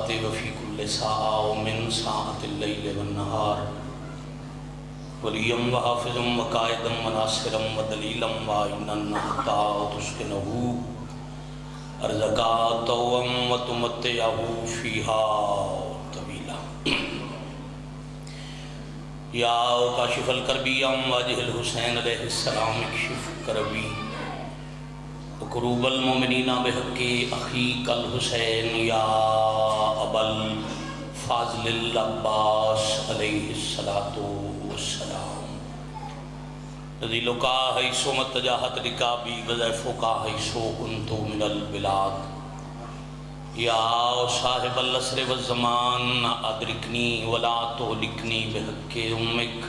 الصلاة وفي كل ساعة ومن ساعة الليل والنهار وليا وحافظا وقائدا وناصرا ودليلا وعينا حتى تسكنه أرزقا طوعا وتمتعه فيها طويلا يا كاشف الكرب عن وجه الحسين عليه السلام اكشف كربي وكروب المؤمنين بحق أخيك الحسين يا أبا الفاضل العباس عليه الصلاة والسلام نزيلك حيث متجاهت ركابي وضعفك حيث كنت من البلاد یا صاحب العصر والزمان ادرکنی ولا تهلکنی بحق امک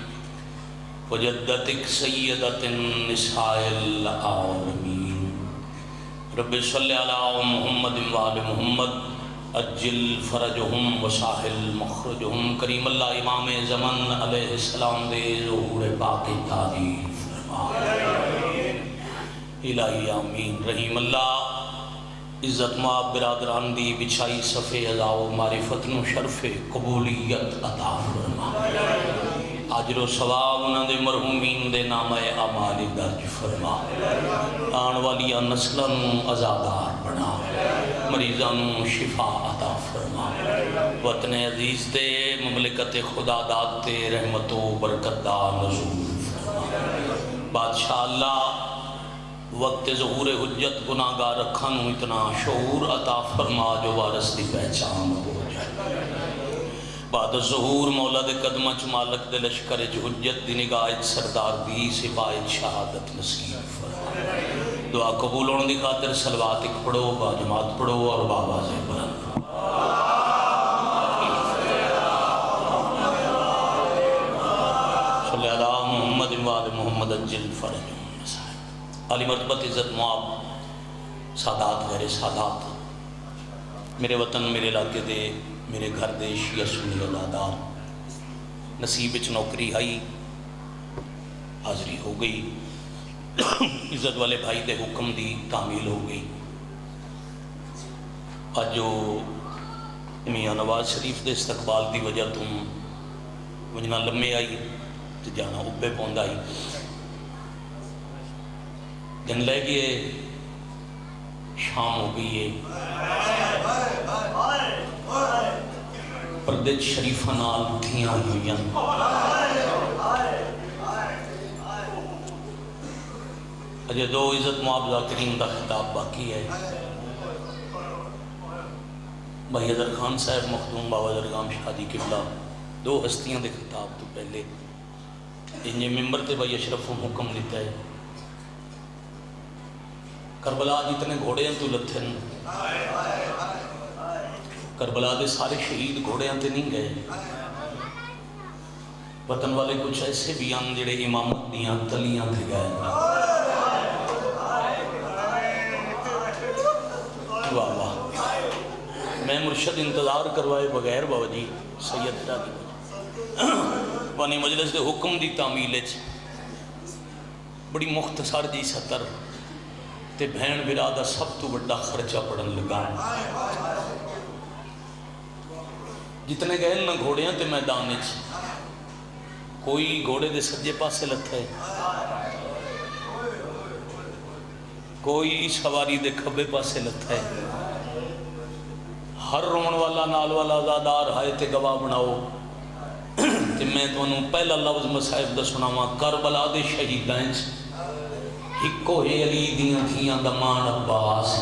وجدتک سیدت النساء العالمین رب صلی علی محمد وآل محمد اجل فرجهم وساحل مخرجهم کریم اللہ امام زمن علیہ السلام دے ظہور پاک تعریف فرما الہی آمین رحیم اللہ عزت مآب برادران دی بچھائی صفے عزاو معرفت نو شرف قبولیت عطا فرما اجر و ثواب انہاں دے مرحومین دے نام اعمال درج فرما آن والی نسلاں نو آزادار بنا مریضاں نو شفا عطا فرما وطن عزیز تے مملکت خدا داد تے رحمت و برکت دا نزول فرما بادشاہ اللہ وقت ظہور حجت گناہگار رکھا نو اتنا شعور عطا فرما جو وارث دی پہچان ہو جائے بعد ظہور مولا دے قدمہ چ مالک دے لشکر جو حجت دی نگاہ سردار دی سپاہی شہادت نصیب فرما دعا قبول ہونے دی خاطر صلوات ایک پڑھو با جماعت پڑھو اور بابا سے بلند صلی اللہ محمد وآل محمد اجل فرج علی مرتبت عزت معاب سادات غیر سادات میرے وطن میرے علاقے دے میرے گھر دے شیعہ سنی اولادار نصیب وچ نوکری آئی حاضری ہو گئی عزت والے بھائی دے حکم دی تعمیل ہو گئی آج جو میاں نواز شریف دے استقبال دی وجہ تم وجنا لمے آئی تو جانا ابے پوندا آئی دن لے گئے شام ہو گئی ہے پردے شریفہ نال دھیاں ہوئیاں اجے دو عزت معاب ذاکرین دا خطاب باقی ہے بھائی حضر خان صاحب مخدوم بابا درگام شادی قبلہ دو ہستیاں دے خطاب تو پہلے انجھے ممبر تے بھائی اشرف حکم لیتا ہے کربلا جتنے گھوڑے ہیں تو لتھن کربلا دے سارے شہید گھوڑے ہیں تے نہیں گئے وطن والے کچھ ایسے بھی ہیں جڑے امامت دیاں تلیاں تھے گئے واہ واہ میں مرشد انتظار کروائے بغیر بابا جی سید شادی وانی مجلس دے حکم دی تعمیل بڑی مختصر جی سطر تے بہن برادہ سب تو بڑا خرچہ پڑھن لگا جتنے گئے نہ گھوڑے ہیں تے میدان وچ کوئی گھوڑے دے سجے پاسے لتھا ہے کوئی سواری دے کھبے پاسے لتھا ہے ہر رون والا نال والا آزادار ہائے تے گواہ بناؤ تے میں تو انہوں پہلا لفظ مصائب دا سناواں کربلا دے شہیدائیں ہکو ہے علی دیاں تھیاں دمان عباس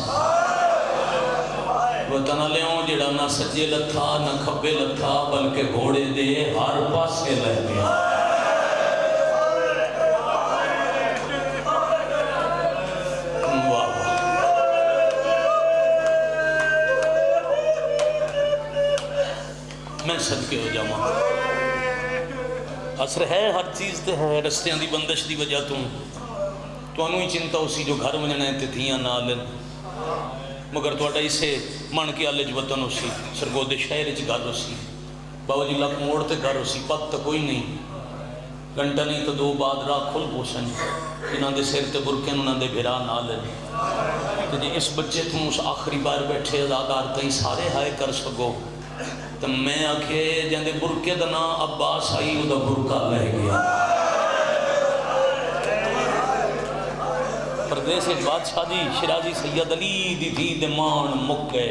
وطن لیوں جڑا نہ سجے لتھا نہ کھبے لتھا بلکہ گھوڑے دے ہر پاسے لے گیا میں صدقے ہو جاؤں اثر ہے ہر چیز تے ہے رستیاں دی بندش دی وجہ تو انہوں ہی چنتا اسی جو گھر میں جانے تے تھیاں نہ لن مگر توڑا اسے من کی آلج وطن اسی سرگود شہر اچ گھر اسی بابا جی لکھ موڑ تے گھر اسی پت تا کوئی نہیں گھنٹہ نہیں تو دو بعد راہ کھل پوسن انہاں دے سیر تے برکن انہاں دے بھرا نہ لن تو جی اس بچے تم اس آخری بار بیٹھے ازادار کہیں سارے ہائے کر سکو تو میں آکھے جاندے برکے دا نا عباس آئی وہ دا برکہ لے گیا پردیس بادشاہ دی شرازی سید علی دی تھی دمان مکے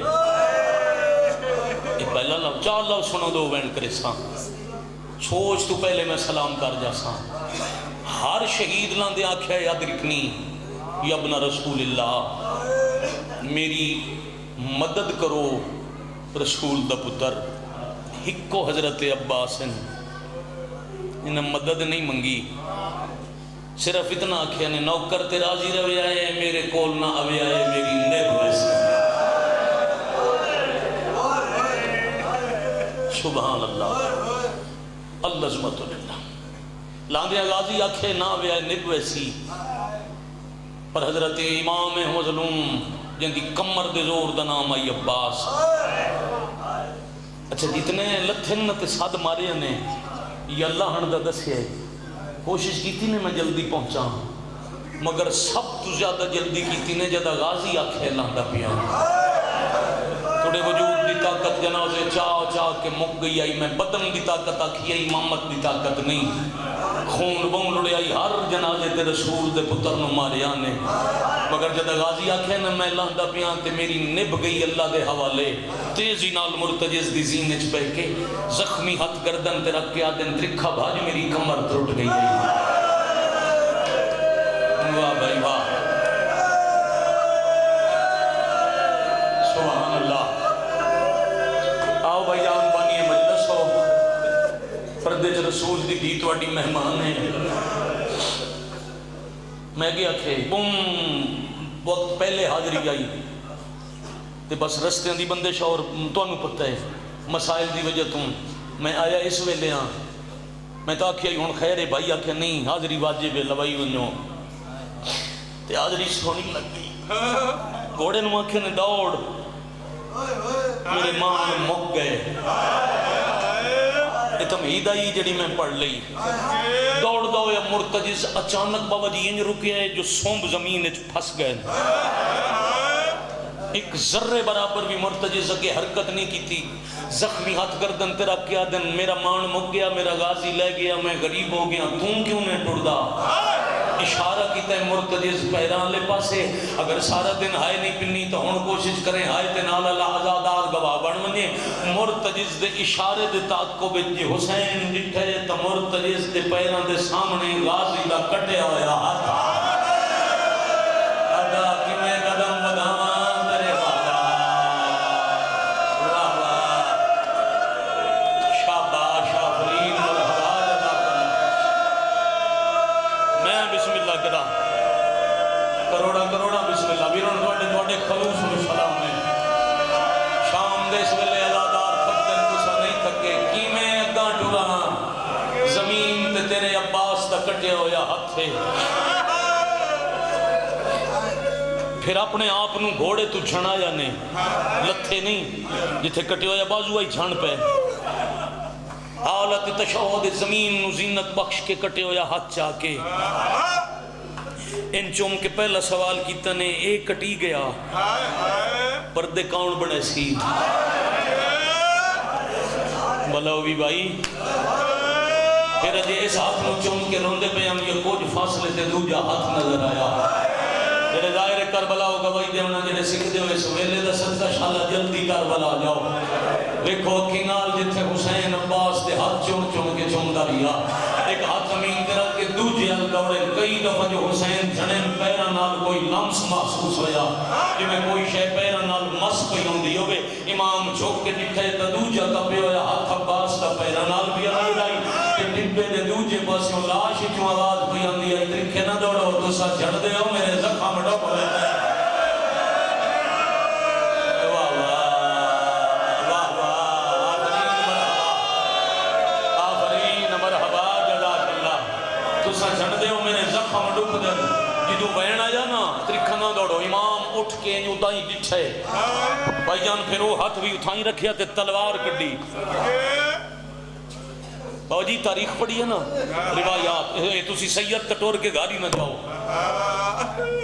یہ پہلا لو چار لو سنو دو وینڈ کرے ساں سوچ تو پہلے میں سلام کر جا ساں ہر شہید لاندے آکھیا یاد رکھنی یا ابن رسول اللہ میری مدد کرو رسول دا پتر ہکو حضرت عباس انہیں مدد نہیں منگی صرف اتنا آکھیا نے نوکر تے راضی روے آئے میرے کول نہ اوے آئے میری نیب ویسے سبحان اللہ اللہزمت للہ لاندیا غازی آکھے نہ اوے آئے نیب ویسی پر حضرت امام مظلوم جن کی کمر دے زور دا نام آئی عباس اچھا جتنے لتھن تے صد مارے نے یہ اللہ ہن دا دسے کوشش کیتی نے میں جلدی پہنچا مگر سب تو زیادہ جلدی کیتی نے جدہ غازی آکھے لاندا پیا تھوڑے وجود دی طاقت جنازے چاہ چاہ کے مک گئی آئی میں بدن دی طاقت آکھی آئی امامت دی طاقت نہیں خون بون لڑے آئی ہر جنازے تے رسول دے پتر نو مارے آنے مگر جدہ غازی آکھے نا میں لاندا پیا تے میری نب گئی اللہ دے حوالے تیزی نال مرتجز دی زینچ پہ کے زخمی ہاتھ گردن تے رکھ کے آدن ترکھا بھاج میری کمر ٹوٹ گئی واہ بھائی واہ سبحان اللہ آؤ بھائی آن بانی مجلس ہو پردے چ رسول دی بھی تواڈی مہمان ہے میں گیا کہ بم وقت پہلے حاضری آئی تے بس رستے دی بندش اور تانوں پتہ ہے مسائل دی وجہ تو میں آیا اس ویلے ہاں میں تو آکھیا ہن خیر ہے بھائی آکھیا نہیں حاضری واجب ہے لوائی ونجو تے حاضری سونی لگ گئی گھوڑے نو آکھے نے دوڑ میرے مان مک گئے یہ تمہید آئی جڑی میں پڑھ لئی دوڑ دو یا مرتجز اچانک بابا جی انج رکے ہے جو سونب زمین پھس گئے ایک ذرے برابر بھی مرتجز اگے حرکت نہیں کی تھی زخمی ہاتھ گردن تیرا کیا دن میرا مان مک گیا میرا غازی لے گیا میں غریب ہو گیا تم کیوں نے ٹردا اشارہ کیتا ہے مرتجز پیران لے پاسے اگر سارا دن ہائے نہیں پنی تو ہون کوشش کریں ہائے تے نال اللہ آزادار گواہ بن ونجے مرتجز دے اشارے دے تاکو بچ حسین ڈٹھے تو مرتجز دے پیران دے سامنے غازی دا کٹے ہویا ہاتھ ادا کی میں قدم بداواں کروڑا بسم اللہ ویرون دوڑے خلوص و سلام میں شام دے اس ویلے ازادار تھکتے تسا نہیں تھکے کی میں اگاں ٹرا زمین تے تیرے عباس دا کٹے ہویا ہاتھ ہے پھر اپنے آپ نو گھوڑے تو جھنایا نے لتھے نہیں جتھے کٹے ہویا بازو آئی جھن پہ حالت تشہد زمین نو زینت بخش کے کٹے ہویا ہاتھ چاہ کے ان چوم کے پہلا سوال کیتا نے ایک کٹی گیا پردے کون بڑے سی بلاوی بھائی پھر اجے اس ہاتھ نو چوم کے روندے پہ ہم یہ کچھ فاصلے تے دوجا ہاتھ نظر آیا جڑے ظاہر کربلا ہو گواہی دے انہاں جڑے سکھ دے ہوئے سویلے دا صدقہ شالا جلدی کربلا جاؤ دیکھو اکھی نال جتھے حسین عباس دے ہاتھ چوم چوم کے چومدا رہیا ایک ہاتھ زمین تے رکھ کے دوجے ال دوڑے کئی دفعہ جو حسین جھنے پیراں نال کوئی لمس محسوس ہویا جویں کوئی شے پیراں نال مس پئی ہوندی ہوے امام جھک کے ڈٹھے تے دوجا تپے ہویا ہاتھ عباس دا پیراں نال بھی آئی تے ڈبے دے دوجے پاسوں لاش چوں آواز پئی آندی ہے ترکھے نہ دوڑو تساں جھڑ دے ہو میرے زخم ڈب لیتا ہے جدو بین آیا نا ترکھا نہ دوڑو امام اٹھ کے اتائی ڈٹھے بھائی جان پھر وہ ہاتھ بھی اتھائی رکھیا تے تلوار کڈی باو جی تاریخ پڑھی ہے نا روایات تسی سید کٹور کے گھر ہی نہ جاؤ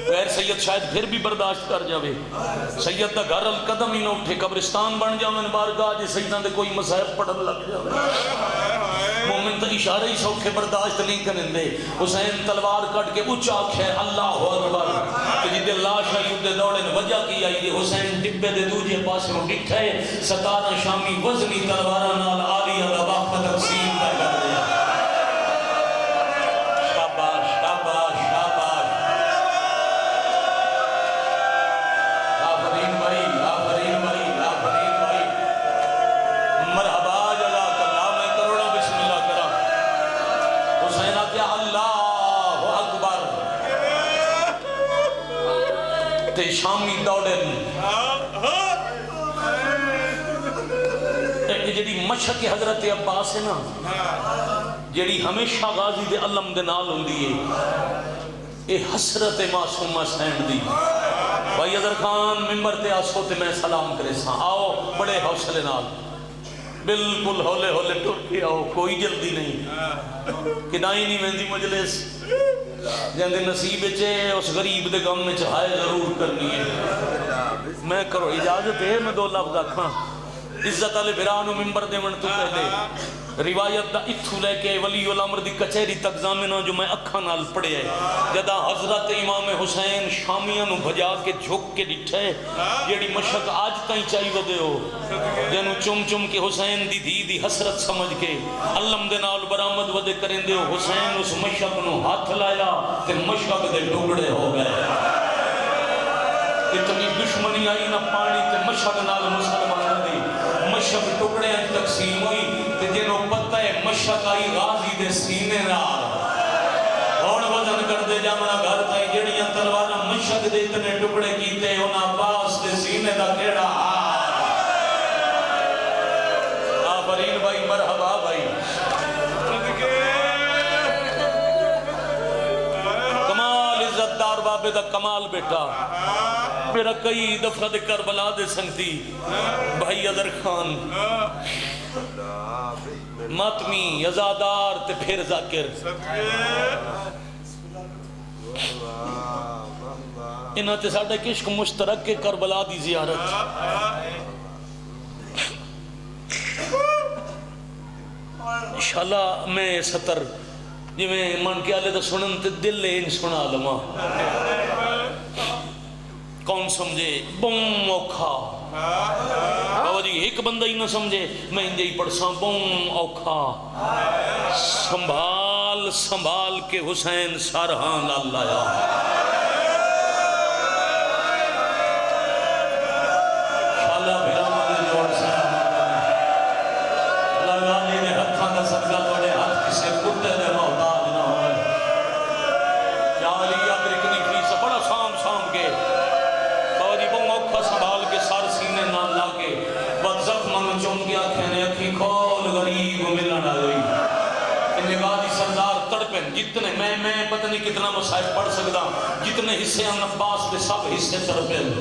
غیر سید شاید پھر بھی برداشت کر جاوے سید دا گھر القدم ہی نہ اٹھے قبرستان بن جاوے بارگاہ جے سیداں دے کوئی مصائب پڑھن لگ جاوے مومن تو اشارے ہی سوکھے برداشت نہیں کریں دے حسین تلوار کٹ کے اچھا آکھے اللہ اکبر کہ جدے لاش ہے یدے دوڑے وجہ کی آئی دے حسین ڈبے دے دوجے پاسے میں ڈٹھے 17 شامی وزنی تلوارہ نال آلیہ دا باقہ تقسیم کر دیا شاباش شاباش شاباش آفرین بھائی آفرین بھائی آفرین بھائی مرحبا جزاک اللہ میں کروڑا بسم اللہ کرا حسین کیا اللہ اکبر تے شامی دوڑن جڑی مشق حضرت عباس ہے نا جڑی ہمیشہ غازی دے علم دے نال ہوندی ہے اے حسرت معصومہ سین دی بھائی اظہر خان ممبر تے آسو تے میں سلام کرے ساں آؤ بڑے حوصلے نال بالکل ہولے ہولے ٹر کے آؤ کوئی جلدی نہیں کنائی نہیں مہندی مجلس جن دے نصیب چے اس غریب دے غم میں چاہے ضرور کرنی ہے میں کرو اجازت ہے میں 2 لفظ آکھاں عزت علی برانو ممبر دے من تو پہلے روایت دا اتھو لے کے ولی الامر دی کچھری تک زامنہ جو میں اکھاں نال پڑے ہے جدا حضرت امام حسین شامیاں نو بھجا کے جھک کے ڈٹھے جیڑی مشق آج تائیں چاہی ودے ہو جنو چم چم کے حسین دی دھی دی حسرت سمجھ کے علم دے نال برآمد ودے کریں دے ہو حسین اس مشق نو ہاتھ لایا تے مشق دے ٹکڑے ہو گئے اتنی دشمنی آئی نہ پانی تے مشق نال مسلمان دی مشق ٹکڑے تقسیم ہوئی تے جنہوں پتہ ہے مشق آئی غازی دے سینے نال اور وزن کر دے جامنا گھر تائیں جڑیاں تلوارا مشق دے اتنے ٹکڑے کیتے انہاں عباس دے سینے دا کیڑا آفرین بھائی مرحبا بھائی کمال عزت دار بابے دا کمال بیٹا میرا کئی دفعہ دے کربلا دے سنگتی بھائی اظہر خان ماتمی ازادار تے پھر ذاکر انہاں تے ساڑھے کشک مشترک کے کربلا دی زیارت انشاءاللہ میں سطر جی میں من کے آلے دا سنن تے دل لے ان سنا لما کون سمجھے بوم اوکھا بابا جی ایک بندہ ہی نہ سمجھے میں انجھے ہی پڑھساں بوم اوکھا سنبھال سنبھال کے حسین سارہاں اللہ یا شالا بھیران جوڑ سے لگا جی نے ہتھاں کا صدقہ توڑے ہاتھ کسے کتے دے محتاج نہ ہوئے یا علی ادرکنی فی سے بڑا سام سام کے سنبھال کے سار سینے نہ لاکے بد زخمہ چون گیا کہنے اکھی کھول غریب ملن آئی انہیں غازی سردار تڑپن جتنے میں پتہ نہیں کتنا مسائب پڑھ سکتا جتنے حصے ہم عباس دے سب حصے تڑپن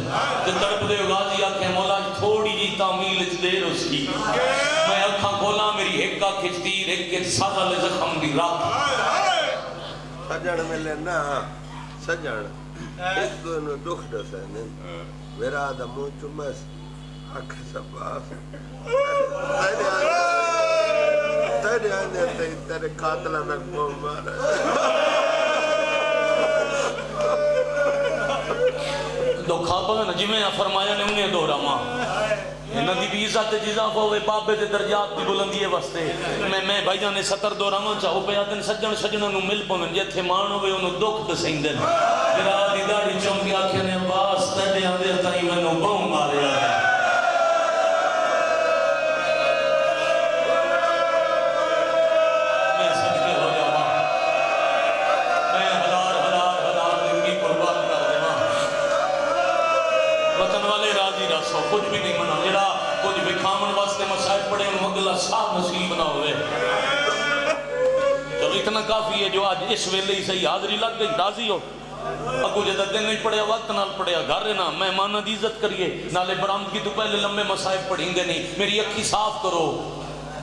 جو تڑپ دے غازی آکھیں مولا تھوڑی جی تعمیل دیر اس کی میں اکھاں کھولا میری ہکا کھچتی ایک کے سادہ لے زخم دی رات سجن ملے نا سجن ایک دونوں دکھ دسے میرا آدھا منہ چمس آنکھ سباس تیرے آنے تیرے قاتلہ نک مو مارا دو کھاپا نا جی میں فرمایا نے انہیں دو راما انہاں دی بھی عزت جزا ہوئے بابے دے درجات دی بلندی ہے واسطے میں بھائی جانے ستر دو راما چاہو پہ آدھن سجن سجنہ نو مل پویں جے تھے مان ہوئے انہوں دکھ دسیں دن میرا آدھی داڑی چونکی آکھے نے باس تیرے آدھے تائی میں نو بہوں مارے آئے میں سجدے ہو جاؤں میں ہزار دن کی قربان کر دے ماں وطن والے راضی رسو کچھ بھی نہیں منا جڑا کچھ بھی کھامن واسطے مسائل پڑے ان مگلہ صاحب نصیب نہ ہوئے چلو اتنا کافی ہے جو آج اس ویلے ہی صحیح حاضری لگ گئی راضی ہو اگو جدہ دن نہیں پڑیا وقت نال پڑیا گھر نا مہمانہ دی عزت کریے نالے برامد کی تو پہلے لمبے مسائب پڑھیں گے نہیں میری اکھی صاف کرو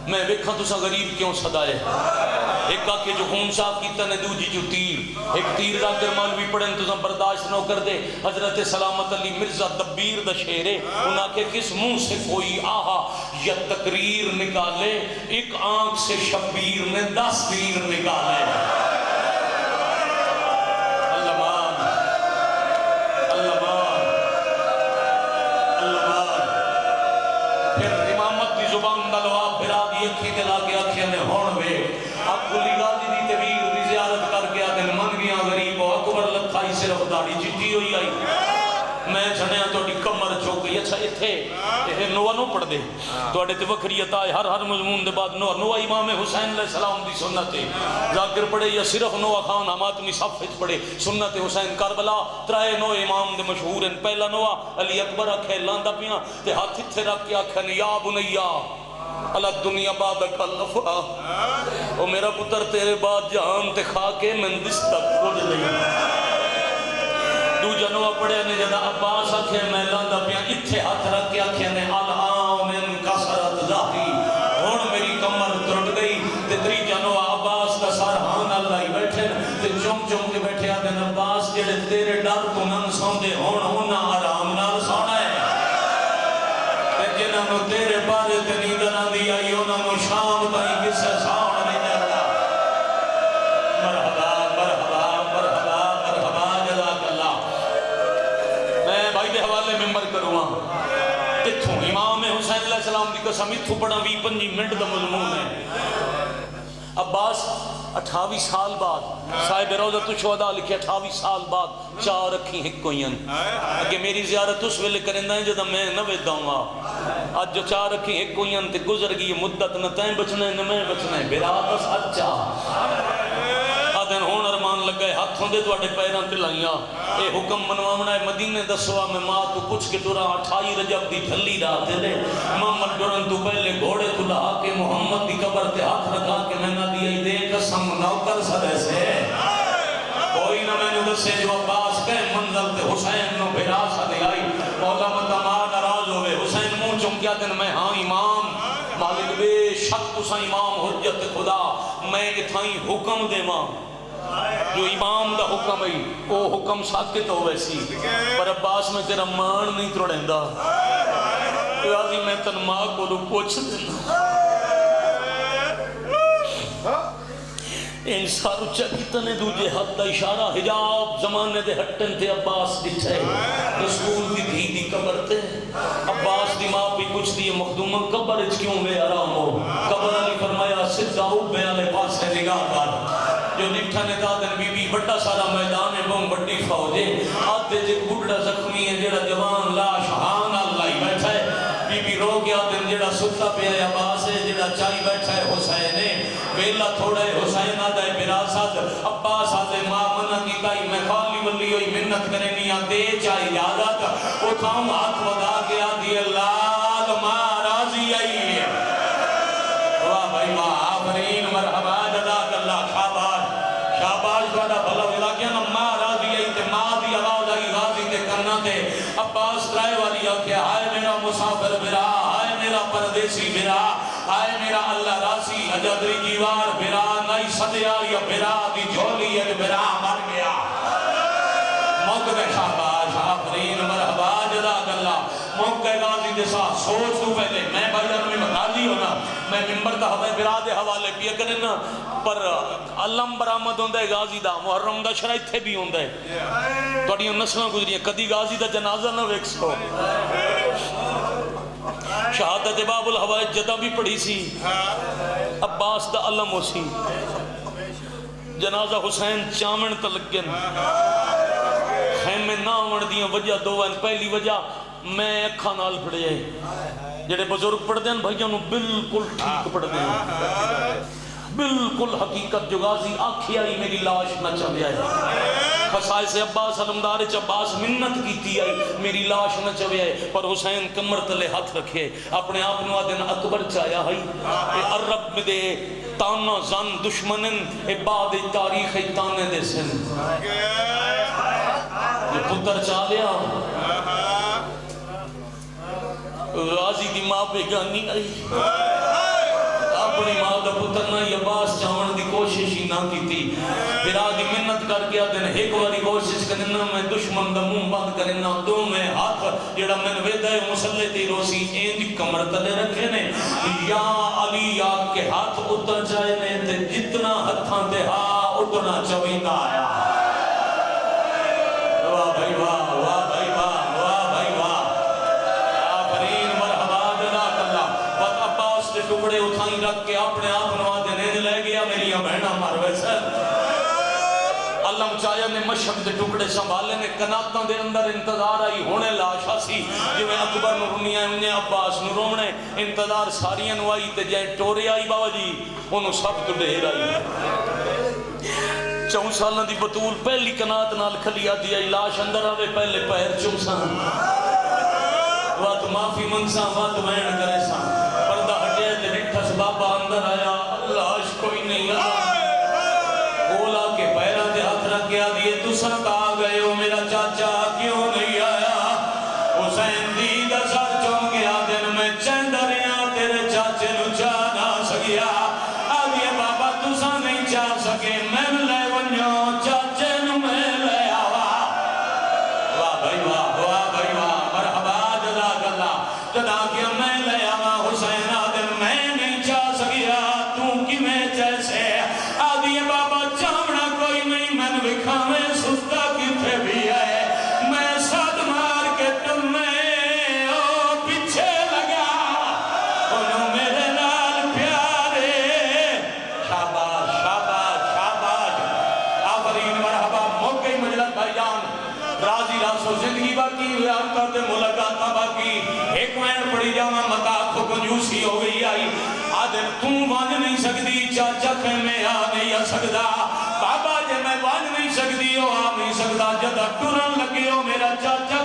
میں ویکھاں تسا غریب کیوں صدائے ایک آکے جو خون صاف کیتا نے دوجی جو تیر ایک تیر دا کر مولوی پڑھن تسا برداشت نہ کر دے حضرت سلامت علی مرزا دبیر دا شیرے انہاں کے کس منہ سے کوئی آہا یا تقریر نکالے ایک آنکھ سے شبیر نے 10 تیر نکالے اکھی دلا کے اکھی نے ہون وے اب کلی غازی دی تبیر دی زیارت کر کے آدھن من گیا غریب ہو اکبر لکھائی صرف داڑی چٹی ہوئی آئی میں جھنیا تو ڈی کمر چوک گئی اچھا اتھے نوہ نو پڑھ دے تو اڈے تے وکریت آئے ہر مضمون دے بعد نوہ امام حسین علیہ السلام دی سنت ذاکر پڑھے یا صرف نوہ خان حماتمی صفحت پڑھے سنت حسین کربلا ترائے نوہ امام دے مشہور ہیں پہلا نوہ علی اکبر آکھے لاندہ پیاں تے ہاتھ اتھے رکھ کے آکھے یا بنیا اللہ دنیا بابک اللہ او میرا پتر تیرے بعد جہان تے خاکے من دس تک کھوڑ لئی دو جنوہ پڑے نے جدا عباس آکھے میں لاندہ پیاں اتھے ہاتھ رکھ کے آکھے نے الان من کسرت ذاتی ہون میری کمر ترٹ گئی تے تری جنوہ عباس کا سارحان اللہ ہی بیٹھے تے چم کے بیٹھے آدھے عباس جڑے تیرے ڈر تو نن سوندے ہون ہونا آرام نال سونا ہے جنہوں تیرے بارے تے نیندر نہ دی آئی انہوں شام تائیں کسے ساؤن نہیں جاتا مرحبا مرحبا مرحبا مرحبا جزاک اللہ میں بھائی دے حوالے ممبر کروں اتھوں امام حسین علیہ السلام دی قسم اتھوں پڑھا 20-25 منٹ دا مضمون ہے عباس 28 سال بعد صاحب روضۃ الشہداء لکھے 28 سال بعد چار رکھی ہک کوئین اگے میری زیارت اس ویلے کرندہ ہیں جدہ میں نہ ویداؤں گا آج جو چار رکھی ہک کوئین تے گزر گئی مدت نہ تین بچنے نہ میں بچنے براتس اچھا آدھن ہون ارمان لگ گئے ہاتھوں دے تو اٹھے پیران دلائیاں اے حکم منوامنا ہے مدینہ دسوا میں ماں تو پچھ کے ٹورا 28 رجب دی ڈھلی رات دے محمد ڈورن تو پہلے گھوڑے تو لہا کے محمد دی قبر تے ہاتھ رکھا کے میں نہ دیا دے قسم نوکر سدے سے کوئی نہ میں نے دسے جو عباس کے منزل تے حسین نو بھرا سا دے آئی مولا مطمئن نراز ہوئے حسین منہ چمکیا دن میں ہاں امام مالک بے شک تسا امام حجت خدا میں اتھائیں حکم دے ماں جو امام دا حکم ہے وہ حکم ساکت ہو ویسی پر عباس میں تیرا مان نہیں تروڑیں دا غازی میں تن ماں کو لو پوچھ دینا انسار اچھا کتنے دوجے حد دا اشارہ حجاب زمانے دے ہٹن تے عباس دکھے رسول دی دھی دی قبر تے عباس دی ماں بھی کچھ دی مخدومہ قبر اچھ کیوں میں آرام ہو قبر علی فرمایا سدھا اوپے علی پاس ہے نگاہ کر جو نکھا نے دادن بی بی بڑا سارا میدان ہے بہن بڑی فوجے آدھے جے بڑا زخمی ہے جڑا جوان لا شہان اللہ ہی بیٹھا ہے بی بی رو گیا دن جڑا ستا پہ ہے عباس ہے جڑا چاہی بیٹھا ہے حسین ہے ویلا تھوڑا ہے حسین آدھا ہے براسد عباس آدھے ماں منہ کی کائی میں خالی ولی ہوئی منت کرے نیا دے چاہی یادت اٹھاؤں ہاتھ ودا کے آدھی اللہ ماں راضی آئی ہے واہ بھائی واہ آفرین مرحبا جزاک اللہ شاباش بڑا بھلا ملا کیا نا ماں راضی آئی تے ماں دی آواز آئی غازی دے کرنا تے عباس درائے والی آکے آئے میرا مسافر برا آئے میرا پردیسی برا آئے میرا اللہ راسی اجدری جیوار برا نائی صدیا یا برا دی جھولی ہے برا مر گیا موقع شاباش آفرین مرحبا جزاک اللہ موقع غازی دے ساتھ سوچ تو پہلے میں بھائیان میں غازی ہونا میں ممبر دا ہوئے برا دے حوالے پیا کریں نا پر علم برآمد ہوندہ ہے غازی دا محرم دا شرائط تھے بھی ہوندہ ہے تو اڑیاں نسلیں گزری ہیں کدی غازی دا جنازہ نہ ویک سو شہادت باب الحوائج جدہ بھی پڑھی سی عباس دا علم ہو سی جنازہ حسین چامن تلگن خیمے نہ آمن دیاں وجہ دو ہیں پہلی وجہ میں اکھا نال پڑھ جائے جڑے بزرگ پڑھ دیں بھائیوں نو بالکل ٹھیک پڑھ دیں بالکل حقیقت جو غازی آکھی آئی میری لاش نہ چلے آئے خسائے سے عباس علمدار عباس منت کیتی آئی میری لاش نہ چلے آئے پر حسین کمر تلے ہاتھ رکھے اپنے آپ نو آدن اکبر چایا ہائی اے عرب میں دے تانا زن دشمنن اے بعد تاریخ تانے دے سن یہ پتر چالیا غازی دی ماں بیگانی آئی اپنی ماں دا پتر نہ عباس چاون دی کوشش ہی نہ کیتی پھر آدھی منت کر کے آدھن ایک واری کوشش کرنا میں دشمن دا منہ بند کرنا دو میں ہاتھ جڑا میں ویدہ مسلح تی روسی اینج کمر تلے رکھے نے یا علی آپ کے ہاتھ اتر جائے نے تے جتنا ہتھاں تے ہاں اتنا چوئندہ آیا واہ بھائی واہ واہ بھائی واہ واہ بھائی واہ آفرین مرحبا جزاک اللہ بس عباس کے ٹکڑے اٹھائیں رکھ کے اپنے آپ نوا دینے لے گیا میری بہنہ مروے سر علم چایا نے مشہد دے ٹکڑے سنبھالے نے کناتاں دے اندر انتظار آئی ہونے لاشا سی جو میں اکبر نورنیاں انہیں عباس نورومنے انتظار ساریاں نوائی تے جائے ٹورے آئی بابا جی انہوں سب تو ڈھیر آئی 4 سالہ دی بطول پہلی کنات نال کھلی آدھی آئی لاش اندر آوے پہلے پیر چمساں وات معافی منساں وات وین کرے ساں پردہ ہٹے تے رکھس بابا اندر آیا لاش کوئی نہیں آیا اولا کے پیرہ دے ہاتھ رکھ گیا دیئے تُسا کہا گئے ہو میرا چاچا کیوں نہیں آیا حسین دیدہ سر چون گیا دن میں چندریاں تیرے چاچے نو چانا سگیا آدھیے بابا تُسا نہیں چاہ سکے میں لے ونیو چاچے نو میں لے آوا واہ بھائی واہ مرحبا جزاک اللہ جدا کیا میں لے آوا حسین آدھن میں نہیں چاہ سکیا تو کی میں جیسے آدھیے بابا چامڑا کوئی نہیں من وکھاویں سستا کتھے بھی ہے میں ساتھ مار کے تم میں پیچھے لگا انہوں میرے نال پیارے شاباش شاباش شاباش آفرین مرحبا موقعی مجلس بھائی جان راضی راسو زندگی باقی ہوئے آنکات ملاقاتہ باقی ایک وین پڑی جانا مطاق کو کنجوسی ہو گئی آئی آدھر تم وان نہیں سکتی چاچا خیمے آ نہیں آ سکتا بابا جے میں وان نہیں سکتی ہو آ نہیں سکتا جدہ ٹورن لگے ہو میرا چاچا